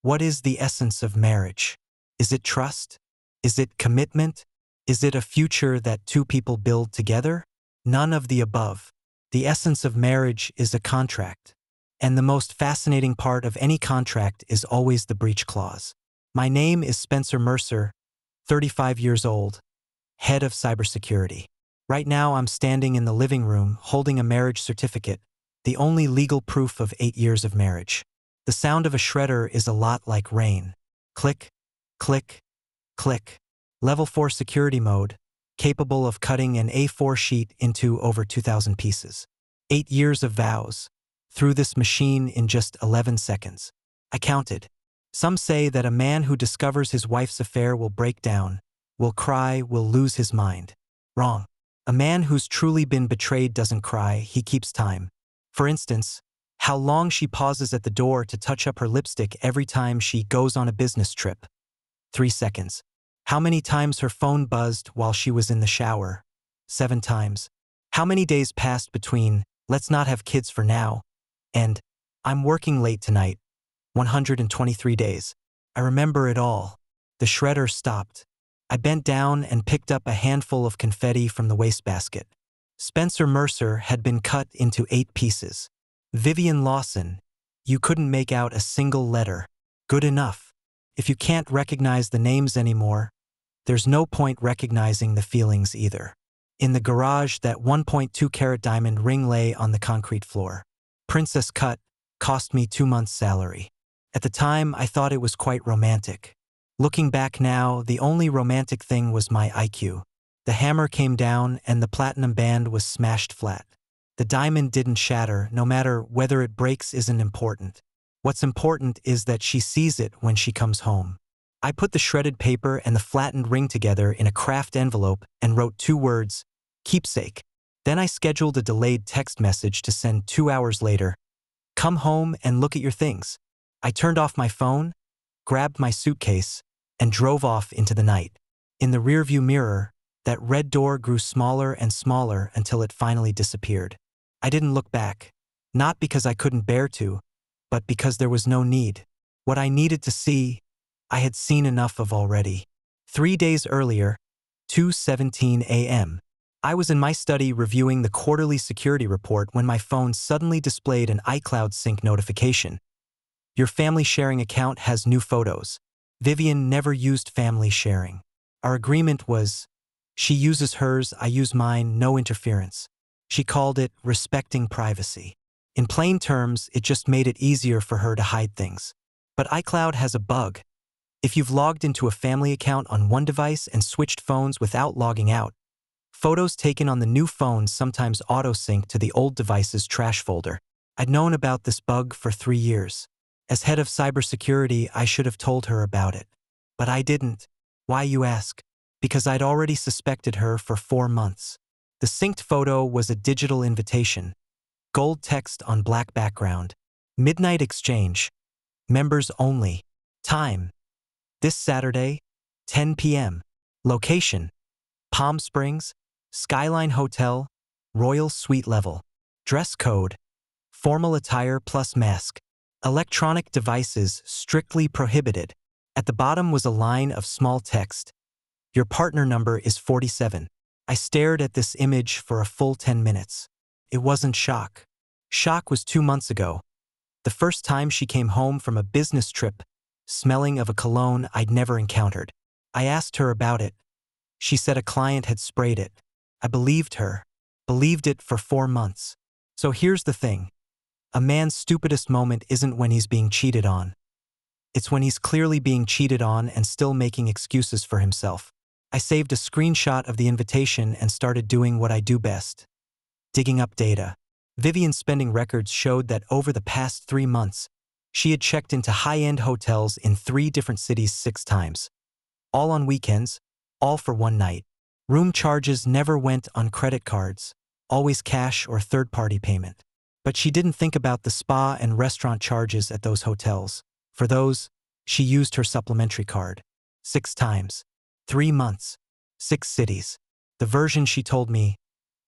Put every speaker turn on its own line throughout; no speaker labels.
What is the essence of marriage? Is it trust? Is it commitment? Is it a future that two people build together? None of the above. The essence of marriage is a contract. And the most fascinating part of any contract is always the breach clause. My name is Spencer Mercer, 35 years old, head of cybersecurity. Right now I'm standing in the living room holding a marriage certificate, the only legal proof of 8 years of marriage. The sound of a shredder is a lot like rain. Click, click, click. Level 4 security mode, capable of cutting an A4 sheet into over 2,000 pieces. 8 years of vows, through this machine in just 11 seconds. I counted. Some say that a man who discovers his wife's affair will break down, will cry, will lose his mind. Wrong. A man who's truly been betrayed doesn't cry, he keeps time. For instance, how long she pauses at the door to touch up her lipstick every time she goes on a business trip. 3 seconds. How many times her phone buzzed while she was in the shower? 7 times. How many days passed between, let's not have kids for now, and, I'm working late tonight? 123 days. I remember it all. The shredder stopped. I bent down and picked up a handful of confetti from the wastebasket. Spencer Mercer had been cut into 8 pieces. Vivian Lawson, you couldn't make out a single letter. Good enough. If you can't recognize the names anymore, there's no point recognizing the feelings either. In the garage, that 1.2-carat diamond ring lay on the concrete floor. Princess cut, cost me 2 months' salary. At the time, I thought it was quite romantic. Looking back now, the only romantic thing was my IQ. The hammer came down and the platinum band was smashed flat. The diamond didn't shatter, no matter whether it breaks isn't important. What's important is that she sees it when she comes home. I put the shredded paper and the flattened ring together in a craft envelope and wrote 2 words, keepsake. Then I scheduled a delayed text message to send 2 hours later. Come home and look at your things. I turned off my phone, grabbed my suitcase, and drove off into the night. In the rearview mirror, that red door grew smaller and smaller until it finally disappeared. I didn't look back, not because I couldn't bear to, but because there was no need. What I needed to see, I had seen enough of already. 3 days earlier, 2:17 a.m., I was in my study reviewing the quarterly security report when my phone suddenly displayed an iCloud sync notification. Your family sharing account has new photos. Vivian never used family sharing. Our agreement was, she uses hers, I use mine, no interference. She called it respecting privacy. In plain terms, it just made it easier for her to hide things. But iCloud has a bug. If you've logged into a family account on one device and switched phones without logging out, photos taken on the new phone sometimes auto-sync to the old device's trash folder. I'd known about this bug for 3 years. As head of cybersecurity, I should have told her about it. But I didn't. Why, you ask? Because I'd already suspected her for 4 months. The synced photo was a digital invitation. Gold text on black background. Midnight exchange. Members only. Time. This Saturday, 10 p.m. Location. Palm Springs, Skyline Hotel, Royal Suite level. Dress code. Formal attire plus mask. Electronic devices strictly prohibited. At the bottom was a line of small text. Your partner number is 47. I stared at this image for a full 10 minutes. It wasn't shock. Shock was 2 months ago. The first time she came home from a business trip, smelling of a cologne I'd never encountered. I asked her about it. She said a client had sprayed it. I believed her. Believed it for 4 months. So here's the thing. A man's stupidest moment isn't when he's being cheated on. It's when he's clearly being cheated on and still making excuses for himself. I saved a screenshot of the invitation and started doing what I do best. Digging up data. Vivian's spending records showed that over the past 3 months, she had checked into high-end hotels in 3 different cities 6 times. All on weekends, all for 1 night. Room charges never went on credit cards, always cash or third-party payment. But she didn't think about the spa and restaurant charges at those hotels. For those, she used her supplementary card. 6 times. 3 months. 6 cities. The version she told me,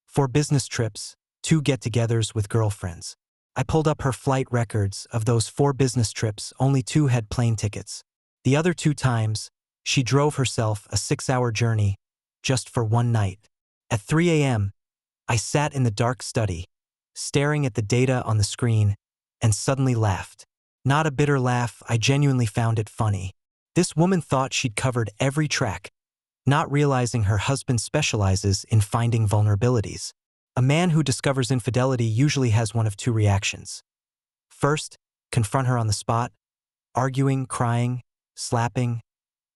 4 business trips, 2 get-togethers with girlfriends. I pulled up her flight records. Of those 4 business trips, only 2 had plane tickets. The other 2 times, she drove herself a 6-hour journey just for one night. At 3 a.m., I sat in the dark study, staring at the data on the screen, and suddenly laughed. Not a bitter laugh, I genuinely found it funny. This woman thought she'd covered every track, not realizing her husband specializes in finding vulnerabilities. A man who discovers infidelity usually has one of 2 reactions. First, confront her on the spot, arguing, crying, slapping.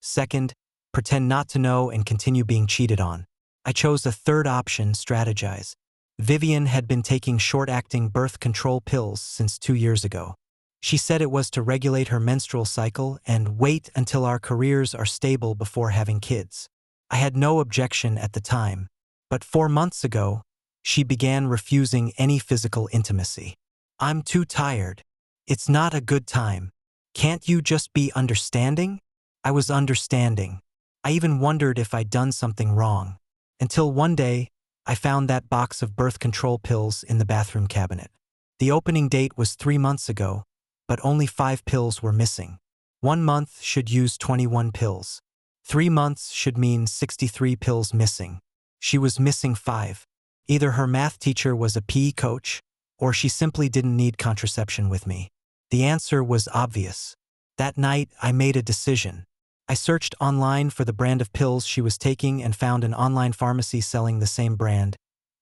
Second, pretend not to know and continue being cheated on. I chose a third option, strategize. Vivian had been taking short-acting birth control pills since 2 years ago. She said it was to regulate her menstrual cycle and wait until our careers are stable before having kids. I had no objection at the time, but 4 months ago, she began refusing any physical intimacy. I'm too tired. It's not a good time. Can't you just be understanding? I was understanding. I even wondered if I'd done something wrong. Until one day, I found that box of birth control pills in the bathroom cabinet. The opening date was 3 months ago, but only 5 pills were missing. 1 month should use 21 pills. 3 months should mean 63 pills missing. She was missing 5. Either her math teacher was a PE coach, or she simply didn't need contraception with me. The answer was obvious. That night, I made a decision. I searched online for the brand of pills she was taking and found an online pharmacy selling the same brand,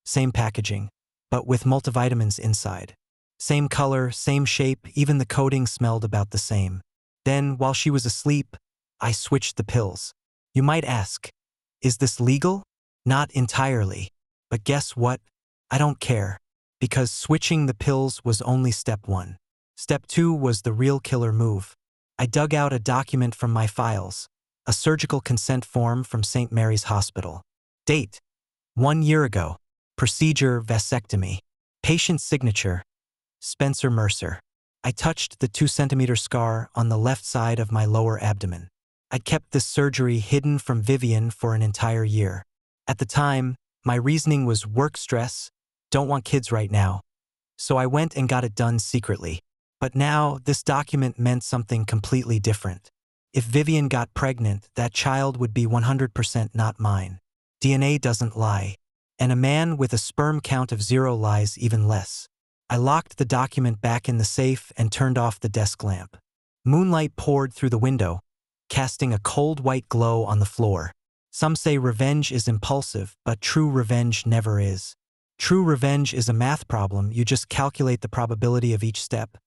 same packaging, but with multivitamins inside. Same color, same shape, even the coating smelled about the same. Then, while she was asleep, I switched the pills. You might ask, is this legal? Not entirely. But guess what? I don't care. Because switching the pills was only step 1. Step 2 was the real killer move. I dug out a document from my files, a surgical consent form from St. Mary's Hospital. Date: 1 year ago. Procedure: vasectomy. Patient signature: Spencer Mercer. I touched the 2-centimeter scar on the left side of my lower abdomen. I'd kept this surgery hidden from Vivian for an entire year. At the time, my reasoning was work stress, don't want kids right now. So I went and got it done secretly. But now, this document meant something completely different. If Vivian got pregnant, that child would be 100% not mine. DNA doesn't lie. And a man with a sperm count of 0 lies even less. I locked the document back in the safe and turned off the desk lamp. Moonlight poured through the window, casting a cold white glow on the floor. Some say revenge is impulsive, but true revenge never is. True revenge is a math problem. You just calculate the probability of each step,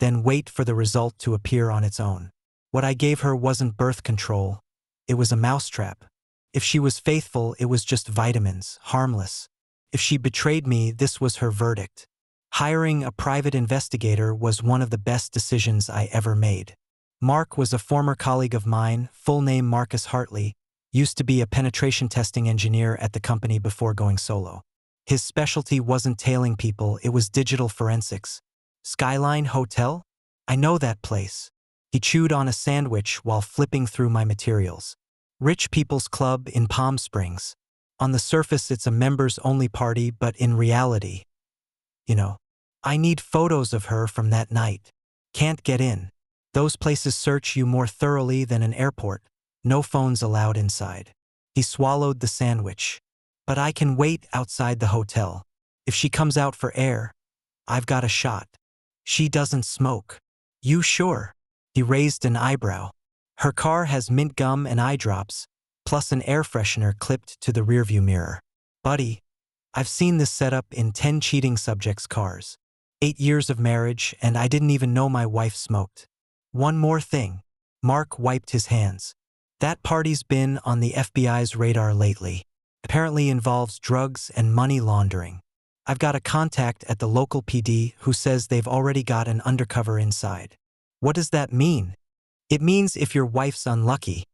then wait for the result to appear on its own. What I gave her wasn't birth control. It was a mousetrap. If she was faithful, it was just vitamins, harmless. If she betrayed me, this was her verdict. Hiring a private investigator was one of the best decisions I ever made. Mark was a former colleague of mine, full name Marcus Hartley, used to be a penetration testing engineer at the company before going solo. His specialty wasn't tailing people, it was digital forensics. Skyline Hotel? I know that place. He chewed on a sandwich while flipping through my materials. Rich People's Club in Palm Springs. On the surface, it's a members-only party, but in reality, I need photos of her from that night. Can't get in. Those places search you more thoroughly than an airport. No phones allowed inside. He swallowed the sandwich. But I can wait outside the hotel. If she comes out for air, I've got a shot. She doesn't smoke. You sure? He raised an eyebrow. Her car has mint gum and eye drops, plus an air freshener clipped to the rearview mirror. Buddy, I've seen this setup in 10 cheating subjects' cars. 8 years of marriage, and I didn't even know my wife smoked. One more thing. Mark wiped his hands. That party's been on the FBI's radar lately. Apparently involves drugs and money laundering. I've got a contact at the local PD who says they've already got an undercover inside. What does that mean? It means if your wife's unlucky,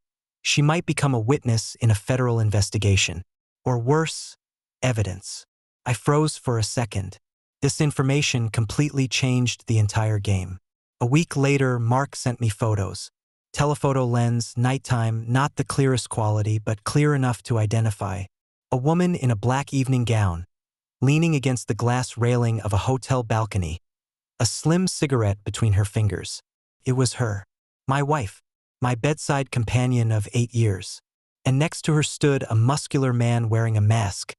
she might become a witness in a federal investigation. Or worse, evidence. I froze for a second. This information completely changed the entire game. A week later, Mark sent me photos. Telephoto lens, nighttime, not the clearest quality, but clear enough to identify. A woman in a black evening gown, leaning against the glass railing of a hotel balcony, a slim cigarette between her fingers. It was her. My wife. My bedside companion of 8 years. And next to her stood a muscular man wearing a mask,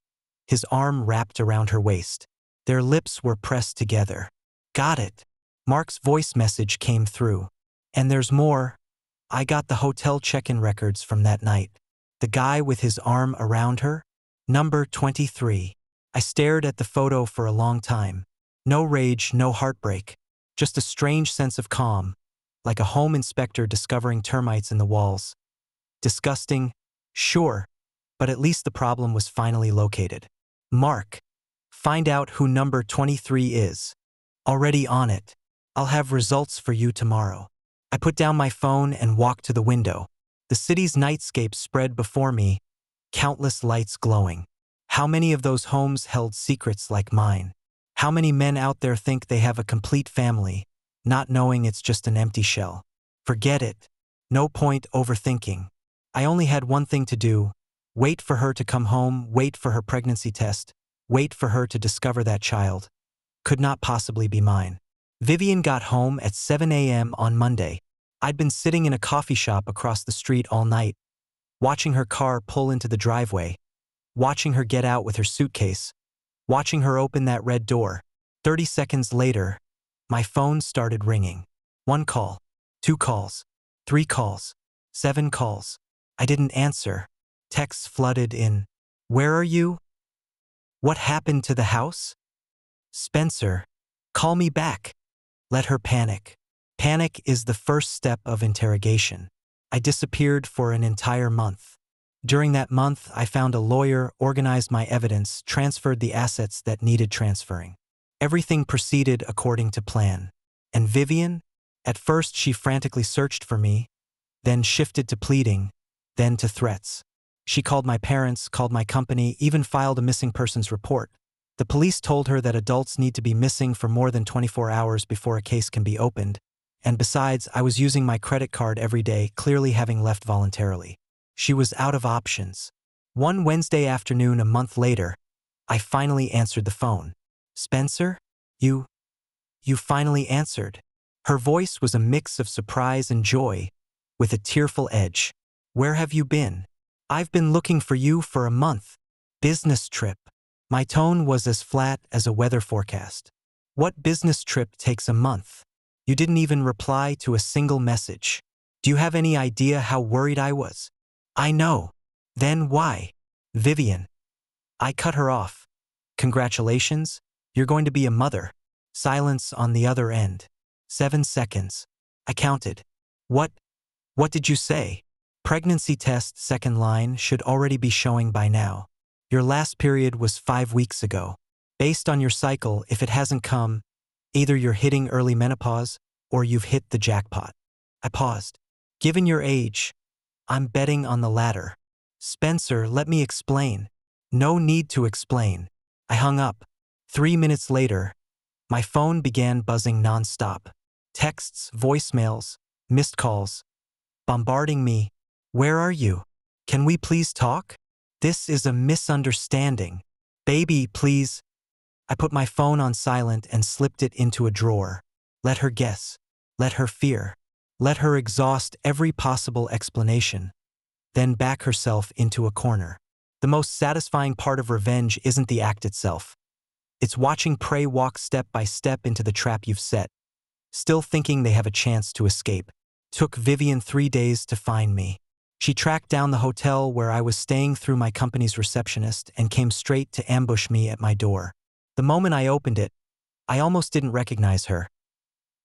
his arm wrapped around her waist. Their lips were pressed together. Got it. Mark's voice message came through. And there's more. I got the hotel check-in records from that night. The guy with his arm around her? Number 23. I stared at the photo for a long time. No rage, no heartbreak. Just a strange sense of calm, like a home inspector discovering termites in the walls. Disgusting? Sure. But at least the problem was finally located. Mark. Find out who number 23 is. Already on it. I'll have results for you tomorrow. I put down my phone and walked to the window. The city's nightscape spread before me, countless lights glowing. How many of those homes held secrets like mine? How many men out there think they have a complete family, not knowing it's just an empty shell? Forget it. No point overthinking. I only had one thing to do. Wait for her to come home, wait for her pregnancy test, wait for her to discover that child could not possibly be mine. Vivian got home at 7 a.m. on Monday. I'd been sitting in a coffee shop across the street all night, watching her car pull into the driveway, watching her get out with her suitcase, watching her open that red door. 30 seconds later, my phone started ringing. 1 call, 2 calls, 3 calls, 7 calls. I didn't answer. Texts flooded in. Where are you? What happened to the house? Spencer, call me back. Let her panic. Panic is the first step of interrogation. I disappeared for an entire month. During that month, I found a lawyer, organized my evidence, transferred the assets that needed transferring. Everything proceeded according to plan. And Vivian? At first, she frantically searched for me, then shifted to pleading, then to threats. She called my parents, called my company, even filed a missing persons report. The police told her that adults need to be missing for more than 24 hours before a case can be opened. And besides, I was using my credit card every day, clearly having left voluntarily. She was out of options. One Wednesday afternoon a month later, I finally answered the phone. Spencer? You finally answered. Her voice was a mix of surprise and joy, with a tearful edge. Where have you been? I've been looking for you for a month. Business trip. My tone was as flat as a weather forecast. What business trip takes a month? You didn't even reply to a single message. Do you have any idea how worried I was? I know. Then why? Vivian. I cut her off. Congratulations, you're going to be a mother. Silence on the other end. 7 seconds. I counted. What did you say? Pregnancy test, second line, should already be showing by now. Your last period was 5 weeks ago. Based on your cycle, if it hasn't come, either you're hitting early menopause or you've hit the jackpot. I paused. Given your age, I'm betting on the latter. Spencer, let me explain. No need to explain. I hung up. 3 minutes later, my phone began buzzing nonstop. Texts, voicemails, missed calls, bombarding me. Where are you? Can we please talk? This is a misunderstanding. Baby, please. I put my phone on silent and slipped it into a drawer. Let her guess. Let her fear. Let her exhaust every possible explanation. Then back herself into a corner. The most satisfying part of revenge isn't the act itself. It's watching prey walk step by step into the trap you've set, still thinking they have a chance to escape. Took Vivian 3 days to find me. She tracked down the hotel where I was staying through my company's receptionist and came straight to ambush me at my door. The moment I opened it, I almost didn't recognize her.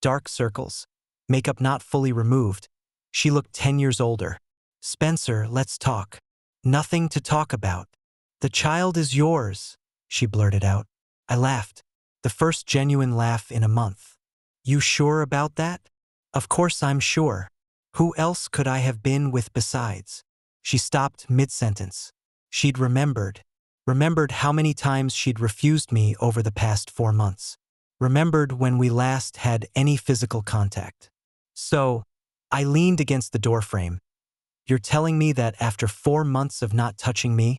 Dark circles, makeup not fully removed. She looked 10 years older. Spencer, let's talk. Nothing to talk about. The child is yours, she blurted out. I laughed. The first genuine laugh in a month. You sure about that? Of course I'm sure. Who else could I have been with besides? She stopped mid-sentence. She'd remembered how many times she'd refused me over the past 4 months. Remembered when we last had any physical contact. So, I leaned against the doorframe. You're telling me that after 4 months of not touching me,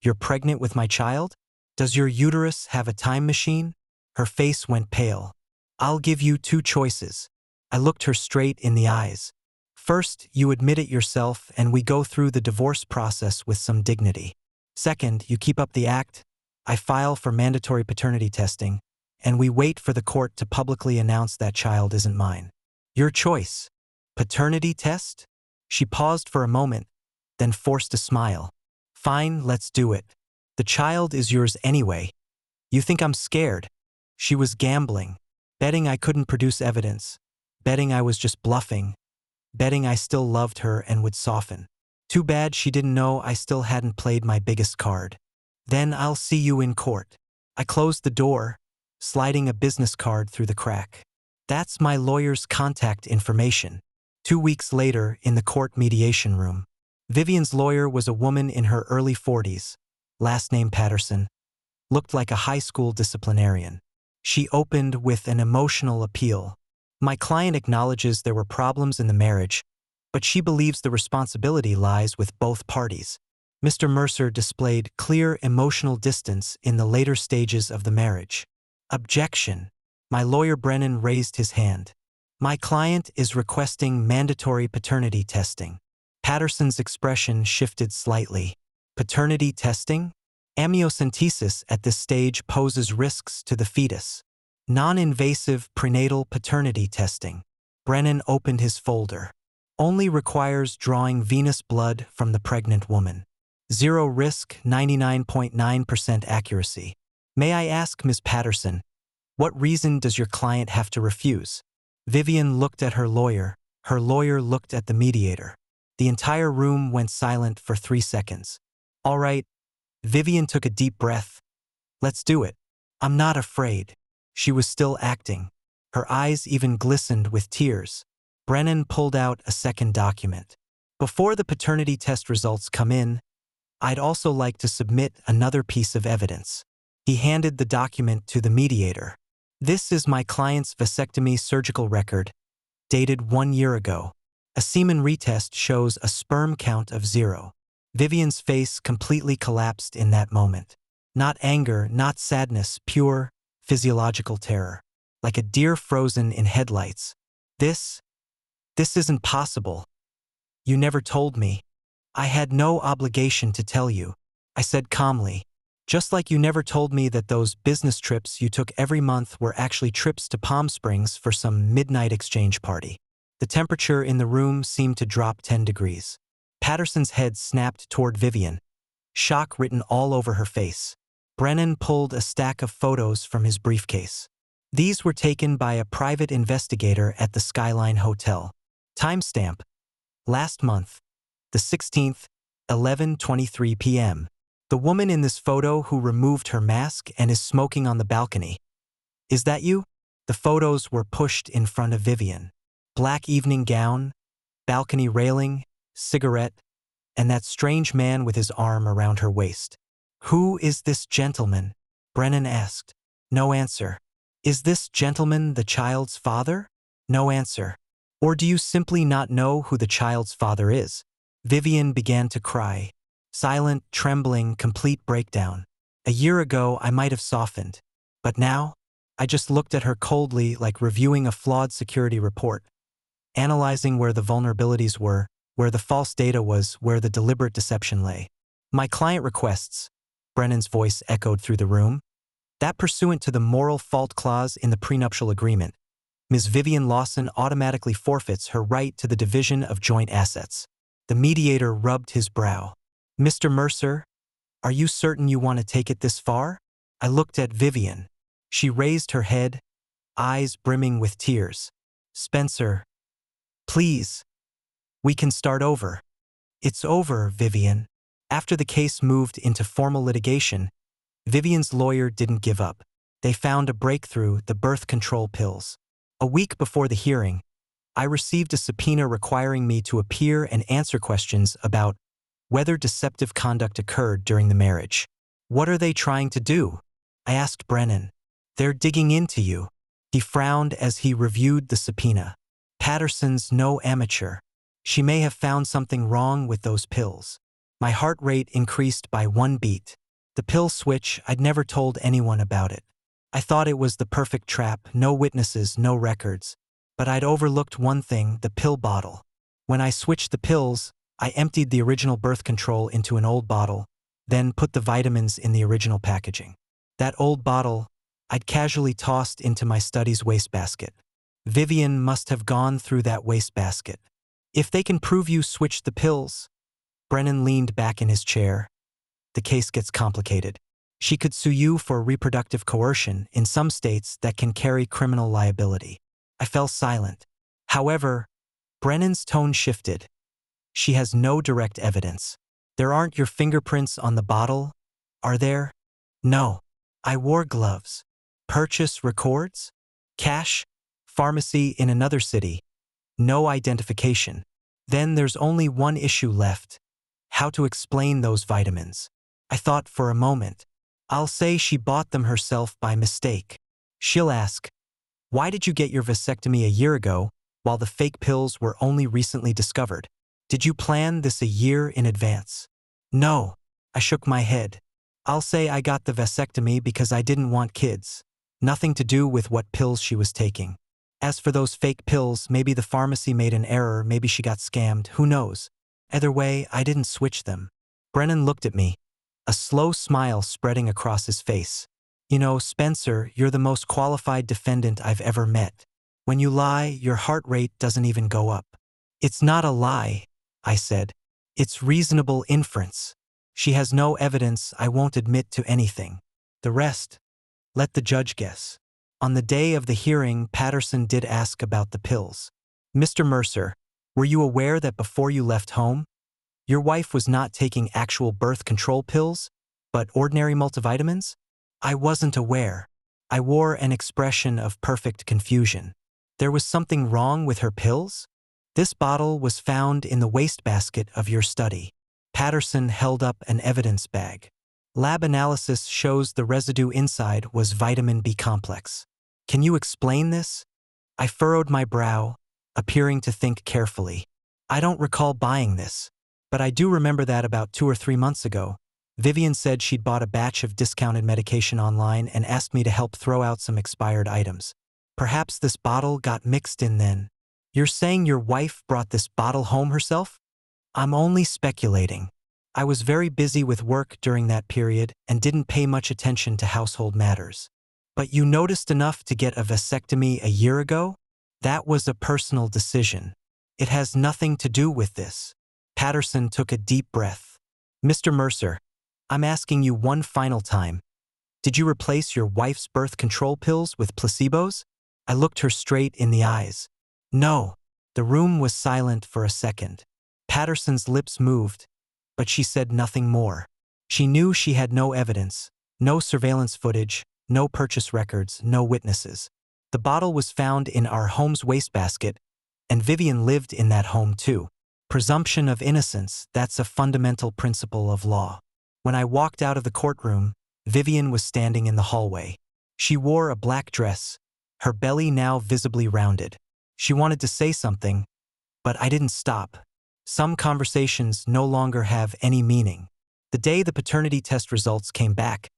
you're pregnant with my child? Does your uterus have a time machine? Her face went pale. I'll give you two choices. I looked her straight in the eyes. First, you admit it yourself and we go through the divorce process with some dignity. Second, you keep up the act, I file for mandatory paternity testing, and we wait for the court to publicly announce that child isn't mine. Your choice. Paternity test? She paused for a moment, then forced a smile. Fine, let's do it. The child is yours anyway. You think I'm scared? She was gambling, betting I couldn't produce evidence, betting I was just bluffing, betting I still loved her and would soften. Too bad she didn't know I still hadn't played my biggest card. Then I'll see you in court. I closed the door, sliding a business card through the crack. That's my lawyer's contact information. 2 weeks later, in the court mediation room, Vivian's lawyer was a woman in her early 40s, last name Patterson, looked like a high school disciplinarian. She opened with an emotional appeal. My client acknowledges there were problems in the marriage, but she believes the responsibility lies with both parties. Mr. Mercer displayed clear emotional distance in the later stages of the marriage. Objection. My lawyer Brennan raised his hand. My client is requesting mandatory paternity testing. Patterson's expression shifted slightly. Paternity testing? Amniocentesis at this stage poses risks to the fetus. Non-invasive prenatal paternity testing. Brennan opened his folder. Only requires drawing venous blood from the pregnant woman. 0 risk, 99.9% accuracy. May I ask, Ms. Patterson, what reason does your client have to refuse? Vivian looked at her lawyer looked at the mediator. The entire room went silent for 3 seconds. All right, Vivian took a deep breath. Let's do it. I'm not afraid. She was still acting. Her eyes even glistened with tears. Brennan pulled out a second document. Before the paternity test results come in, I'd also like to submit another piece of evidence. He handed the document to the mediator. This is my client's vasectomy surgical record, dated 1 year ago. A semen retest shows a sperm count of 0. Vivian's face completely collapsed in that moment. Not anger, not sadness, pure, physiological terror. Like a deer frozen in headlights. This isn't possible. You never told me. I had no obligation to tell you, I said calmly. Just like you never told me that those business trips you took every month were actually trips to Palm Springs for some midnight exchange party. The temperature in the room seemed to drop 10 degrees. Patterson's head snapped toward Vivian, shock written all over her face. Brennan pulled a stack of photos from his briefcase. These were taken by a private investigator at the Skyline Hotel. Timestamp: last month, the 16th, 11:23 p.m. The woman in this photo who removed her mask and is smoking on the balcony. Is that you? The photos were pushed in front of Vivian. Black evening gown, balcony railing, cigarette, and that strange man with his arm around her waist. Who is this gentleman? Brennan asked. No answer. Is this gentleman the child's father? No answer. Or do you simply not know who the child's father is? Vivian began to cry. Silent, trembling, complete breakdown. A year ago, I might have softened. But now, I just looked at her coldly, like reviewing a flawed security report, analyzing where the vulnerabilities were, where the false data was, where the deliberate deception lay. My client requests, Brennan's voice echoed through the room, that pursuant to the moral fault clause in the prenuptial agreement, Ms. Vivian Lawson automatically forfeits her right to the division of joint assets. The mediator rubbed his brow. Mr. Mercer, are you certain you want to take it this far? I looked at Vivian. She raised her head, eyes brimming with tears. Spencer, please. We can start over. It's over, Vivian. After the case moved into formal litigation, Vivian's lawyer didn't give up. They found a breakthrough, the birth control pills. A week before the hearing, I received a subpoena requiring me to appear and answer questions about whether deceptive conduct occurred during the marriage. What are they trying to do? I asked Brennan. They're digging into you. He frowned as he reviewed the subpoena. Patterson's no amateur. She may have found something wrong with those pills. My heart rate increased by 1 beat. The pill switch, I'd never told anyone about it. I thought it was the perfect trap, no witnesses, no records. But I'd overlooked one thing, the pill bottle. When I switched the pills, I emptied the original birth control into an old bottle, then put the vitamins in the original packaging. That old bottle, I'd casually tossed into my study's wastebasket. Vivian must have gone through that wastebasket. If they can prove you switched the pills. Brennan leaned back in his chair. The case gets complicated. She could sue you for reproductive coercion. In some states that can carry criminal liability. I fell silent. However, Brennan's tone shifted. She has no direct evidence. There aren't your fingerprints on the bottle, are there? No. I wore gloves. Purchase records? Cash? Pharmacy in another city. No identification. Then there's only one issue left. How to explain those vitamins. I thought for a moment. I'll say she bought them herself by mistake. She'll ask, why did you get your vasectomy a year ago while the fake pills were only recently discovered? Did you plan this a year in advance? No. I shook my head. I'll say I got the vasectomy because I didn't want kids. Nothing to do with what pills she was taking. As for those fake pills, maybe the pharmacy made an error, maybe she got scammed, who knows? Either way, I didn't switch them. Brennan looked at me, a slow smile spreading across his face. You know, Spencer, you're the most qualified defendant I've ever met. When you lie, your heart rate doesn't even go up. It's not a lie, I said. It's reasonable inference. She has no evidence, I won't admit to anything. The rest, let the judge guess. On the day of the hearing, Patterson did ask about the pills. Mr. Mercer, were you aware that before you left home, your wife was not taking actual birth control pills, but ordinary multivitamins? I wasn't aware. I wore an expression of perfect confusion. There was something wrong with her pills? This bottle was found in the wastebasket of your study. Patterson held up an evidence bag. Lab analysis shows the residue inside was vitamin B complex. Can you explain this? I furrowed my brow, appearing to think carefully. I don't recall buying this, but I do remember that about 2 or 3 months ago, Vivian said she'd bought a batch of discounted medication online and asked me to help throw out some expired items. Perhaps this bottle got mixed in then. You're saying your wife brought this bottle home herself? I'm only speculating. I was very busy with work during that period and didn't pay much attention to household matters. But you noticed enough to get a vasectomy a year ago? That was a personal decision. It has nothing to do with this. Patterson took a deep breath. Mr. Mercer, I'm asking you one final time. Did you replace your wife's birth control pills with placebos? I looked her straight in the eyes. No. The room was silent for a second. Patterson's lips moved, but she said nothing more. She knew she had no evidence, no surveillance footage, no purchase records, no witnesses. The bottle was found in our home's wastebasket, and Vivian lived in that home too. Presumption of innocence, that's a fundamental principle of law. When I walked out of the courtroom, Vivian was standing in the hallway. She wore a black dress, her belly now visibly rounded. She wanted to say something, but I didn't stop. Some conversations no longer have any meaning. The day the paternity test results came back,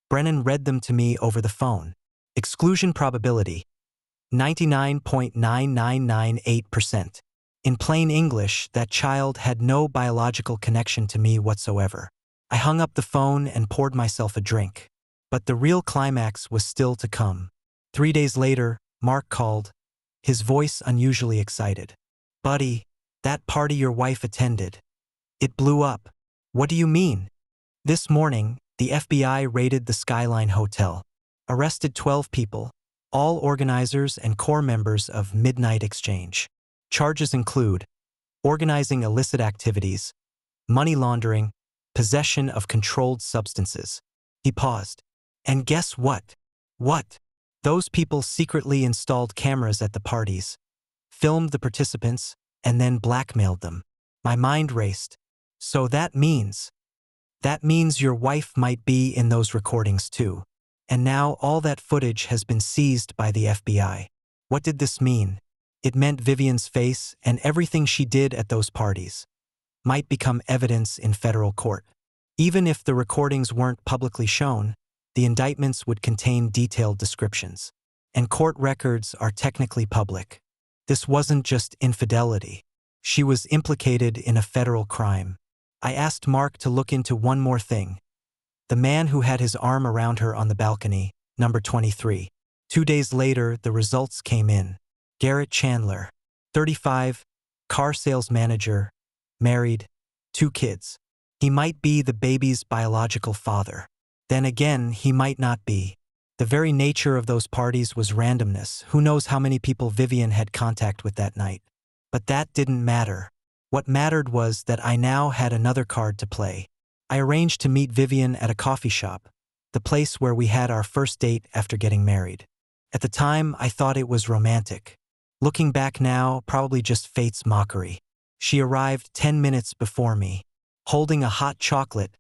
Brennan read them to me over the phone. Exclusion probability, 99.9998%. In plain English, that child had no biological connection to me whatsoever. I hung up the phone and poured myself a drink. But the real climax was still to come. 3 days later, Mark called, his voice unusually excited. Buddy, that party your wife attended. It blew up. What do you mean? This morning, the FBI raided the Skyline Hotel, arrested 12 people, all organizers and core members of Midnight Exchange. Charges include organizing illicit activities, money laundering, possession of controlled substances. He paused. And guess what? What? Those people secretly installed cameras at the parties, filmed the participants, and then blackmailed them. My mind raced. So that means your wife might be in those recordings too. And now all that footage has been seized by the FBI. What did this mean? It meant Vivian's face and everything she did at those parties might become evidence in federal court. Even if the recordings weren't publicly shown, The indictments would contain detailed descriptions. And court records are technically public. This wasn't just infidelity. She was implicated in a federal crime. I asked Mark to look into one more thing. The man who had his arm around her on the balcony, number 23. 2 days later, the results came in. Garrett Chandler, 35, car sales manager, married, 2 kids. He might be the baby's biological father. Then again, he might not be. The very nature of those parties was randomness. Who knows how many people Vivian had contact with that night. But that didn't matter. What mattered was that I now had another card to play. I arranged to meet Vivian at a coffee shop, the place where we had our first date after getting married. At the time, I thought it was romantic. Looking back now, probably just fate's mockery. She arrived 10 minutes before me, holding a hot chocolate,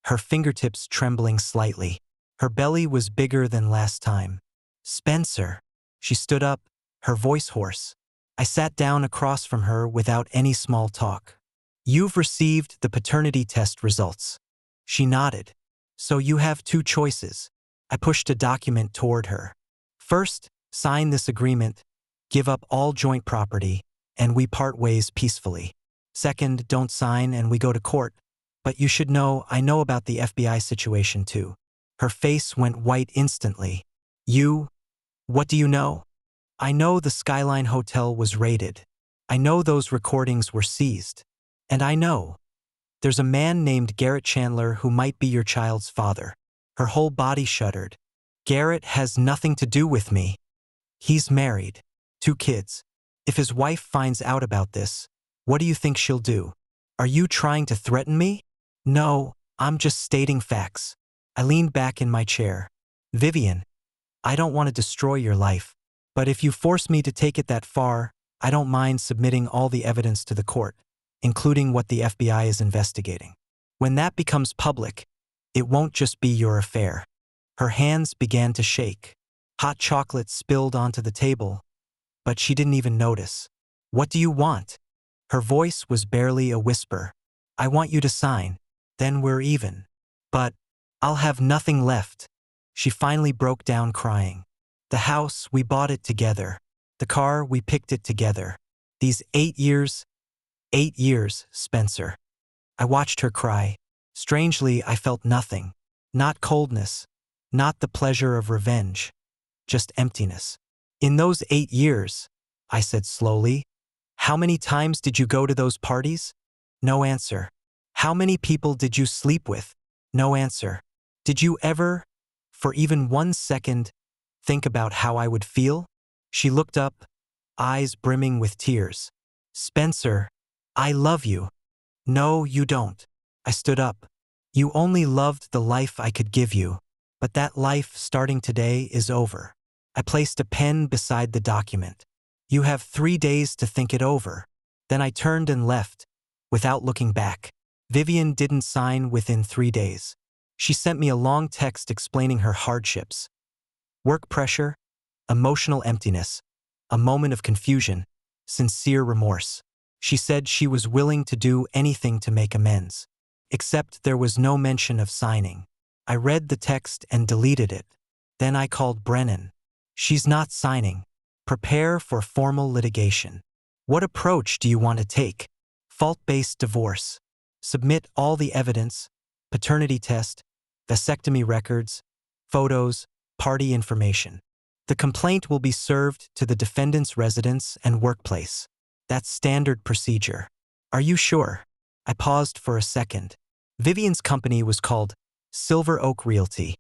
her fingertips trembling slightly. Her belly was bigger than last time. "Spencer." She stood up, her voice hoarse. I sat down across from her without any small talk. "You've received the paternity test results." She nodded. "So you have 2 choices." I pushed a document toward her. "First, sign this agreement, give up all joint property, and we part ways peacefully. Second, don't sign and we go to court. But you should know, I know about the FBI situation too." Her face went white instantly. What do you know?" "I know the Skyline Hotel was raided. I know those recordings were seized. And I know there's a man named Garrett Chandler who might be your child's father." Her whole body shuddered. "Garrett has nothing to do with me. He's married, 2 kids. If his wife finds out about this, what do you think she'll do? Are you trying to threaten me?" "No, I'm just stating facts." I leaned back in my chair. "Vivian, I don't want to destroy your life. But if you force me to take it that far, I don't mind submitting all the evidence to the court, including what the FBI is investigating. When that becomes public, it won't just be your affair." Her hands began to shake. Hot chocolate spilled onto the table, but she didn't even notice. "What do you want?" Her voice was barely a whisper. "I want you to sign. Then we're even. But I'll have nothing left." She finally broke down crying. "The house, we bought it together. The car, we picked it together. These 8 years, Spencer." I watched her cry. Strangely, I felt nothing. Not coldness. Not the pleasure of revenge. Just emptiness. "In those 8 years," I said slowly, "how many times did you go to those parties?" No answer. "How many people did you sleep with?" No answer. "Did you ever, for even 1 second, think about how I would feel?" She looked up, eyes brimming with tears. "Spencer, I love you." "No, you don't." I stood up. "You only loved the life I could give you. But that life, starting today, is over." I placed a pen beside the document. "You have 3 days to think it over." Then I turned and left, without looking back. Vivian didn't sign within 3 days. She sent me a long text explaining her hardships. Work pressure, emotional emptiness, a moment of confusion, sincere remorse. She said she was willing to do anything to make amends. Except there was no mention of signing. I read the text and deleted it. Then I called Brennan. "She's not signing. Prepare for formal litigation." "What approach do you want to take?" "Fault-based divorce. Submit all the evidence, paternity test, vasectomy records, photos, party information. The complaint will be served to the defendant's residence and workplace. That's standard procedure." "Are you sure?" I paused for a second. Vivian's company was called Silver Oak Realty,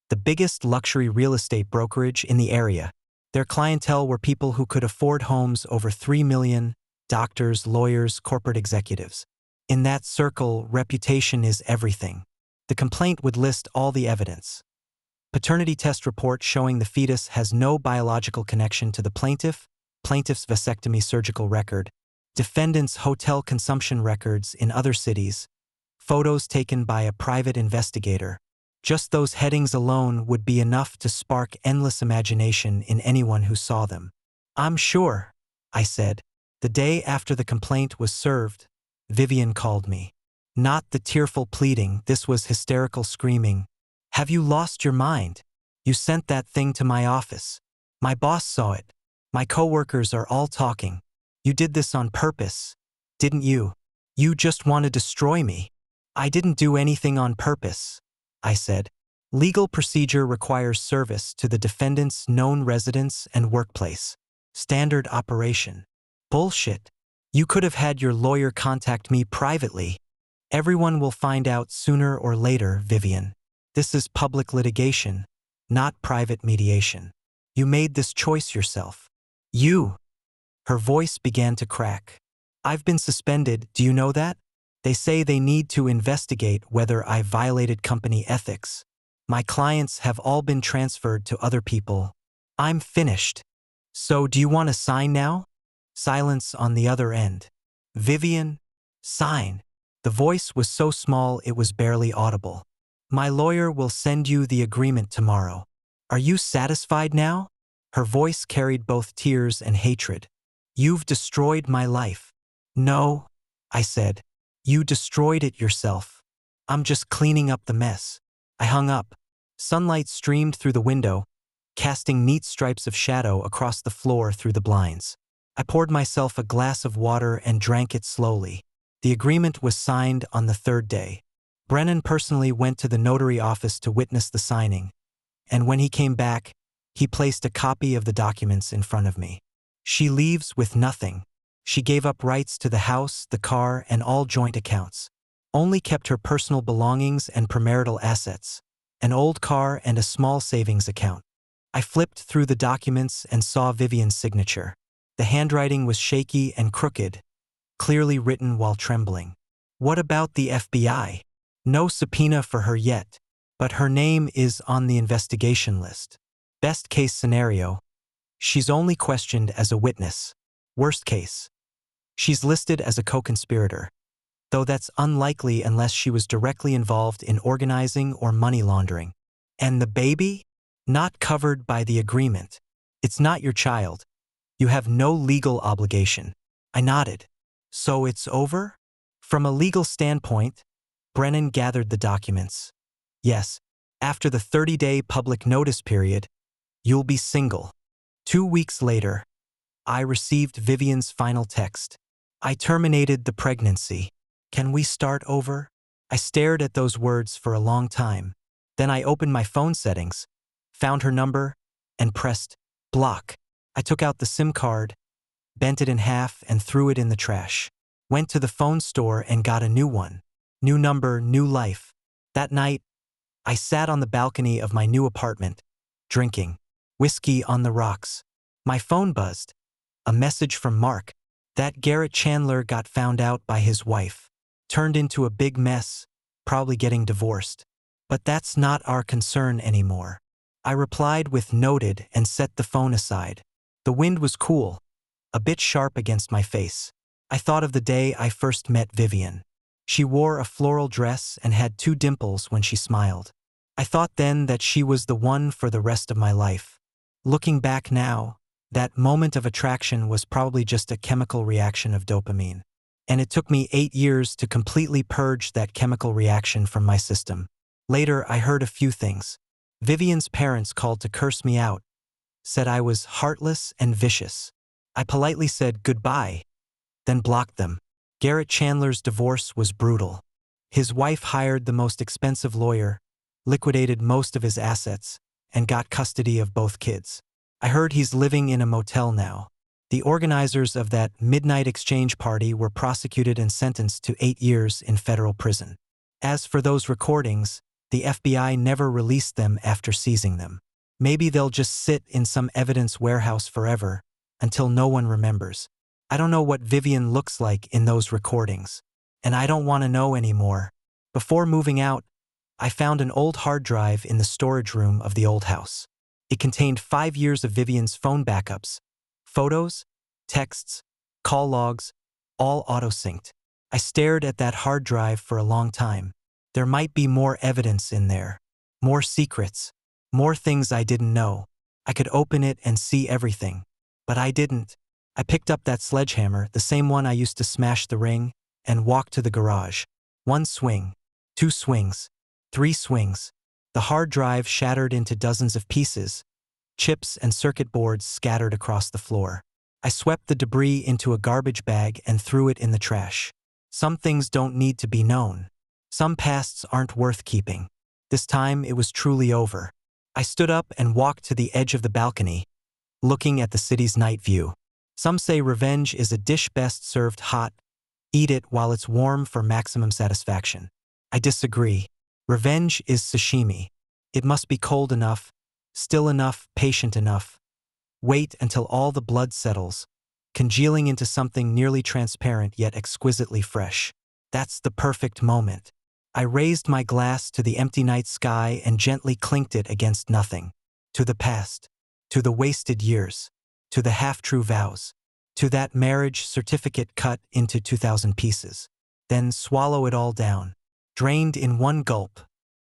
the biggest luxury real estate brokerage in the area. Their clientele were people who could afford homes over $3 million, doctors, lawyers, corporate executives. In that circle, reputation is everything. The complaint would list all the evidence. Paternity test report showing the fetus has no biological connection to the plaintiff, plaintiff's vasectomy surgical record, defendant's hotel consumption records in other cities, photos taken by a private investigator. Just those headings alone would be enough to spark endless imagination in anyone who saw them. "I'm sure," I said. The day after the complaint was served, Vivian called me. Not the tearful pleading, this was hysterical screaming. Have you lost your mind? You sent that thing to my office. My boss saw it. My coworkers are all talking. You did this on purpose, didn't you? You just want to destroy me. I didn't do anything on purpose, I said. Legal procedure requires service to the defendant's known residence and workplace. Standard operation. Bullshit. You could have had your lawyer contact me privately. Everyone will find out sooner or later, Vivian. This is public litigation, not private mediation. You made this choice yourself. You. Her voice began to crack. I've been suspended, do you know that? They say they need to investigate whether I violated company ethics. My clients have all been transferred to other people. I'm finished. So do you want to sign now? Silence on the other end. Vivian, sign. The voice was so small it was barely audible. My lawyer will send you the agreement tomorrow. Are you satisfied now? Her voice carried both tears and hatred. You've destroyed my life. No, I said. You destroyed it yourself. I'm just cleaning up the mess. I hung up. Sunlight streamed through the window, casting neat stripes of shadow across the floor through the blinds. I poured myself a glass of water and drank it slowly. The agreement was signed on the third day. Brennan personally went to the notary office to witness the signing, and when he came back, he placed a copy of the documents in front of me. She leaves with nothing. She gave up rights to the house, the car, and all joint accounts. Only kept her personal belongings and premarital assets, an old car and a small savings account. I flipped through the documents and saw Vivian's signature. The handwriting was shaky and crooked, clearly written while trembling. What about the FBI? No subpoena for her yet, but her name is on the investigation list. Best case scenario, she's only questioned as a witness. Worst case, she's listed as a co-conspirator, though that's unlikely unless she was directly involved in organizing or money laundering. And the baby? Not covered by the agreement. It's not your child. You have no legal obligation. I nodded. So it's over? From a legal standpoint, Brennan gathered the documents. Yes, after the 30-day public notice period, you'll be single. 2 weeks later, I received Vivian's final text. I terminated the pregnancy. Can we start over? I stared at those words for a long time. Then I opened my phone settings, found her number, and pressed block. I took out the SIM card, bent it in half, and threw it in the trash. Went to the phone store and got a new one. New number, new life. That night, I sat on the balcony of my new apartment, drinking whiskey on the rocks. My phone buzzed. A message from Mark. That Garrett Chandler got found out by his wife. Turned into a big mess, probably getting divorced. But that's not our concern anymore. I replied with noted and set the phone aside. The wind was cool, a bit sharp against my face. I thought of the day I first met Vivian. She wore a floral dress and had 2 dimples when she smiled. I thought then that she was the one for the rest of my life. Looking back now, that moment of attraction was probably just a chemical reaction of dopamine. And it took me 8 years to completely purge that chemical reaction from my system. Later, I heard a few things. Vivian's parents called to curse me out, said I was heartless and vicious. I politely said goodbye, then blocked them. Garrett Chandler's divorce was brutal. His wife hired the most expensive lawyer, liquidated most of his assets, and got custody of both kids. I heard he's living in a motel now. The organizers of that midnight exchange party were prosecuted and sentenced to 8 years in federal prison. As for those recordings, the FBI never released them after seizing them. Maybe they'll just sit in some evidence warehouse forever, until no one remembers. I don't know what Vivian looks like in those recordings, and I don't want to know anymore. Before moving out, I found an old hard drive in the storage room of the old house. It contained 5 years of Vivian's phone backups, photos, texts, call logs, all auto-synced. I stared at that hard drive for a long time. There might be more evidence in there, more secrets, more things I didn't know. I could open it and see everything, but I didn't. I picked up that sledgehammer, the same one I used to smash the ring, and walked to the garage. 1 swing, 2 swings, 3 swings. The hard drive shattered into dozens of pieces, chips and circuit boards scattered across the floor. I swept the debris into a garbage bag and threw it in the trash. Some things don't need to be known. Some pasts aren't worth keeping. This time it was truly over. I stood up and walked to the edge of the balcony, looking at the city's night view. Some say revenge is a dish best served hot. Eat it while it's warm for maximum satisfaction. I disagree. Revenge is sashimi. It must be cold enough, still enough, patient enough. Wait until all the blood settles, congealing into something nearly transparent yet exquisitely fresh. That's the perfect moment. I raised my glass to the empty night sky and gently clinked it against nothing. To the past, to the wasted years, to the half-true vows, to that marriage certificate cut into 2,000 pieces. Then swallow it all down. Drained in one gulp,